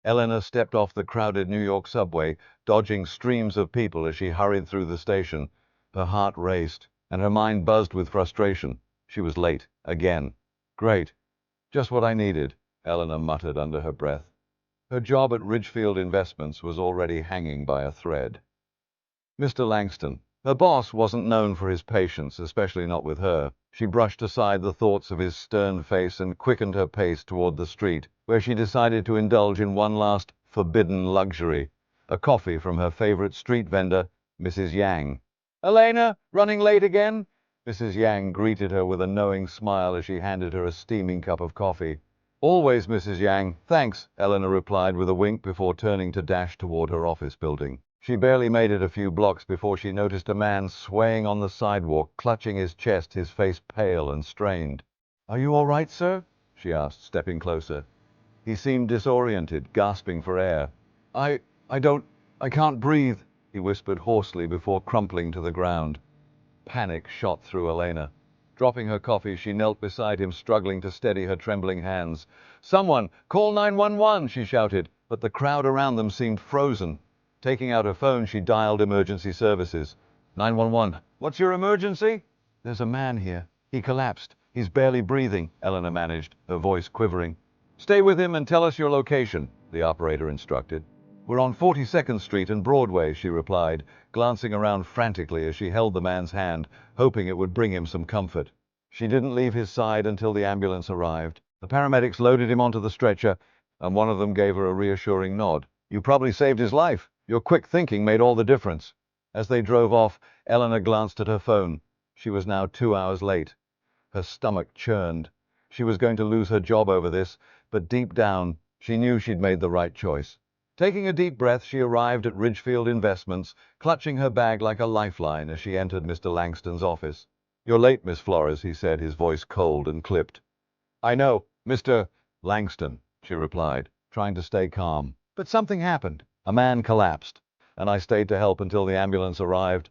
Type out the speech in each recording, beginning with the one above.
Elena stepped off the crowded New York subway, dodging streams of people as she hurried through the station. Her heart raced, and her mind buzzed with frustration. She was late, again. Great. Just what I needed, Elena muttered under her breath. Her job at Ridgefield Investments was already hanging by a thread. Mr. Langston. Her boss wasn't known for his patience, especially not with her. She brushed aside the thoughts of his stern face and quickened her pace toward the street, where she decided to indulge in one last forbidden luxury, a coffee from her favorite street vendor, Mrs. Yang. "Elena, running late again?" Mrs. Yang greeted her with a knowing smile as she handed her a steaming cup of coffee. "Always, Mrs. Yang. Thanks," Elena replied with a wink before turning to dash toward her office building. She barely made it a few blocks before she noticed a man swaying on the sidewalk, clutching his chest, his face pale and strained. "Are you all right, sir?" she asked, stepping closer. He seemed disoriented, gasping for air. I can't breathe," he whispered hoarsely before crumpling to the ground. Panic shot through Elena. Dropping her coffee, she knelt beside him, struggling to steady her trembling hands. "Someone, call 911!" she shouted, but the crowd around them seemed frozen. Taking out her phone, she dialed emergency services. 911. "What's your emergency?" "There's a man here. He collapsed. He's barely breathing," Elena managed, her voice quivering. "Stay with him and tell us your location," the operator instructed. "We're on 42nd Street and Broadway," she replied, glancing around frantically as she held the man's hand, hoping it would bring him some comfort. She didn't leave his side until the ambulance arrived. The paramedics loaded him onto the stretcher, and one of them gave her a reassuring nod. "You probably saved his life. Your quick thinking made all the difference." As they drove off, Elena glanced at her phone. She was now 2 hours late. Her stomach churned. She was going to lose her job over this, but deep down, she knew she'd made the right choice. Taking a deep breath, she arrived at Ridgefield Investments, clutching her bag like a lifeline as she entered Mr. Langston's office. "You're late, Miss Flores," he said, his voice cold and clipped. "I know, Mr. Langston," she replied, trying to stay calm. "But something happened. A man collapsed, and I stayed to help until the ambulance arrived."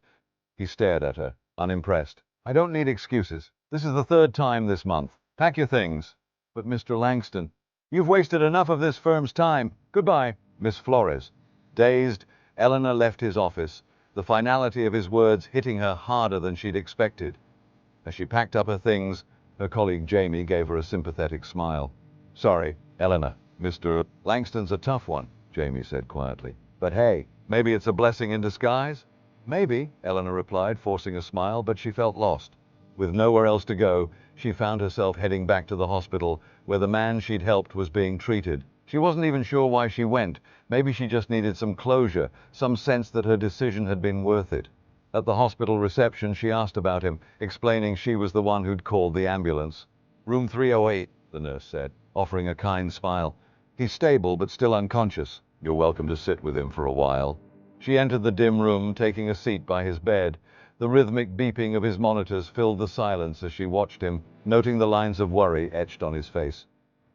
He stared at her, unimpressed. "I don't need excuses. This is the third time this month. Pack your things." "But Mr. Langston—" "You've wasted enough of this firm's time. Goodbye, Miss Flores." Dazed, Elena left his office, the finality of his words hitting her harder than she'd expected. As she packed up her things, her colleague Jamie gave her a sympathetic smile. "Sorry, Elena. Mr. Langston's a tough one," Jamie said quietly. "But hey, maybe it's a blessing in disguise?" "Maybe," Elena replied, forcing a smile, but she felt lost. With nowhere else to go, she found herself heading back to the hospital, where the man she'd helped was being treated. She wasn't even sure why she went. Maybe she just needed some closure, some sense that her decision had been worth it. At the hospital reception, she asked about him, explaining she was the one who'd called the ambulance. "Room 308, the nurse said, offering a kind smile. "He's stable, but still unconscious. You're welcome to sit with him for a while." She entered the dim room, taking a seat by his bed. The rhythmic beeping of his monitors filled the silence as she watched him, noting the lines of worry etched on his face.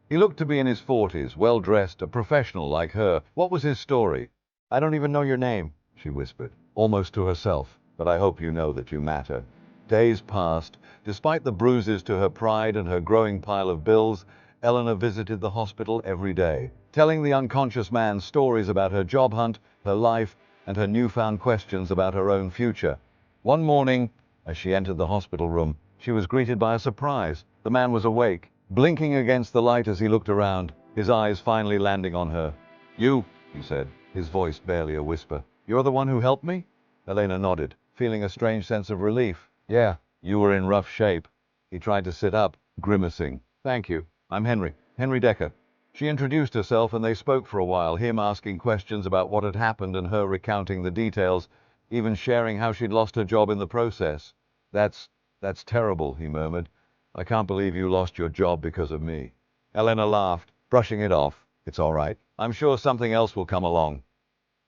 He looked to be in his 40s, well-dressed, a professional like her. What was his story? "I don't even know your name," she whispered, almost to herself, "but I hope you know that you matter." Days passed. Despite the bruises to her pride and her growing pile of bills, Elena visited the hospital every day, telling the unconscious man stories about her job hunt, her life, and her newfound questions about her own future. One morning, as she entered the hospital room, she was greeted by a surprise. The man was awake, blinking against the light as he looked around, his eyes finally landing on her. "You," he said, his voice barely a whisper. "You're the one who helped me?" Elena nodded, feeling a strange sense of relief. "Yeah, you were in rough shape." He tried to sit up, grimacing. "Thank you. I'm Henry Decker." She introduced herself and they spoke for a while, him asking questions about what had happened and her recounting the details, even sharing how she'd lost her job in the process. That's terrible," he murmured. "I can't believe you lost your job because of me." Elena laughed, brushing it off. "It's all right. I'm sure something else will come along."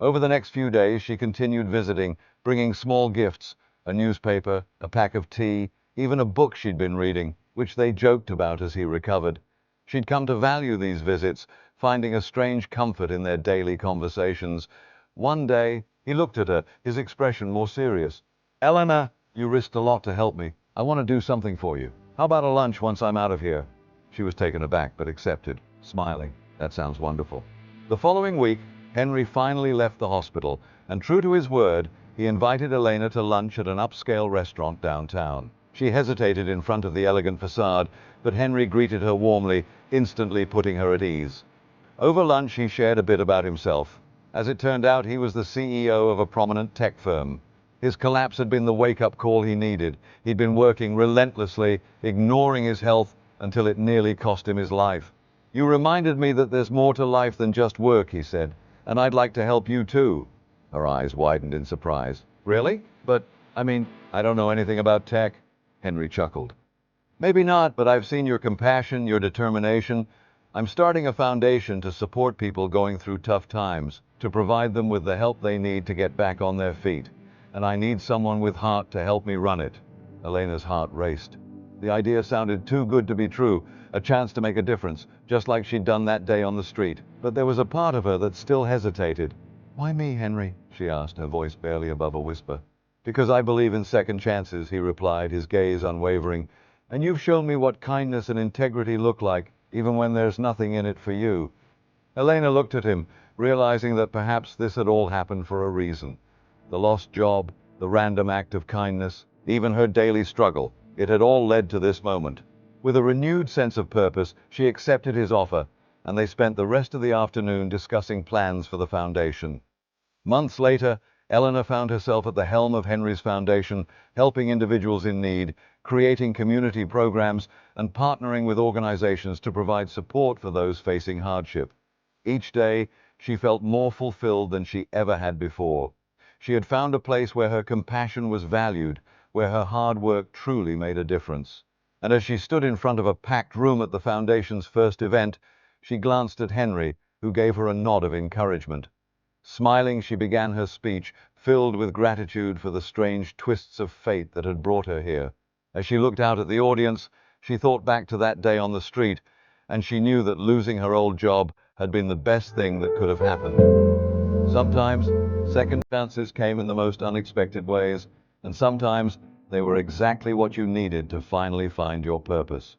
Over the next few days, she continued visiting, bringing small gifts, a newspaper, a pack of tea, even a book she'd been reading, which they joked about as he recovered. She'd come to value these visits, finding a strange comfort in their daily conversations. One day, he looked at her, his expression more serious. "Elena, you risked a lot to help me. I want to do something for you. How about a lunch once I'm out of here?" She was taken aback, but accepted, smiling. "That sounds wonderful." The following week, Henry finally left the hospital, and true to his word, he invited Elena to lunch at an upscale restaurant downtown. She hesitated in front of the elegant facade, but Henry greeted her warmly, instantly putting her at ease. Over lunch, he shared a bit about himself. As it turned out, he was the CEO of a prominent tech firm. His collapse had been the wake-up call he needed. He'd been working relentlessly, ignoring his health, until it nearly cost him his life. "You reminded me that there's more to life than just work," he said, "and I'd like to help you too." Her eyes widened in surprise. "Really? But, I don't know anything about tech." Henry chuckled. "Maybe not, but I've seen your compassion, your determination. I'm starting a foundation to support people going through tough times, to provide them with the help they need to get back on their feet. And I need someone with heart to help me run it." Elena's heart raced. The idea sounded too good to be true, a chance to make a difference, just like she'd done that day on the street. But there was a part of her that still hesitated. "Why me, Henry?" she asked, her voice barely above a whisper. "Because I believe in second chances," he replied, his gaze unwavering. "And you've shown me what kindness and integrity look like, even when there's nothing in it for you." Elena looked at him, realizing that perhaps this had all happened for a reason. The lost job, the random act of kindness, even her daily struggle, it had all led to this moment. With a renewed sense of purpose, she accepted his offer, and they spent the rest of the afternoon discussing plans for the foundation. Months later, Elena found herself at the helm of Henry's foundation, helping individuals in need, creating community programs, and partnering with organizations to provide support for those facing hardship. Each day, she felt more fulfilled than she ever had before. She had found a place where her compassion was valued, where her hard work truly made a difference. And as she stood in front of a packed room at the Foundation's first event, she glanced at Henry, who gave her a nod of encouragement. Smiling, she began her speech, filled with gratitude for the strange twists of fate that had brought her here. As she looked out at the audience, she thought back to that day on the street, and she knew that losing her old job had been the best thing that could have happened. Sometimes, second chances came in the most unexpected ways, and sometimes they were exactly what you needed to finally find your purpose.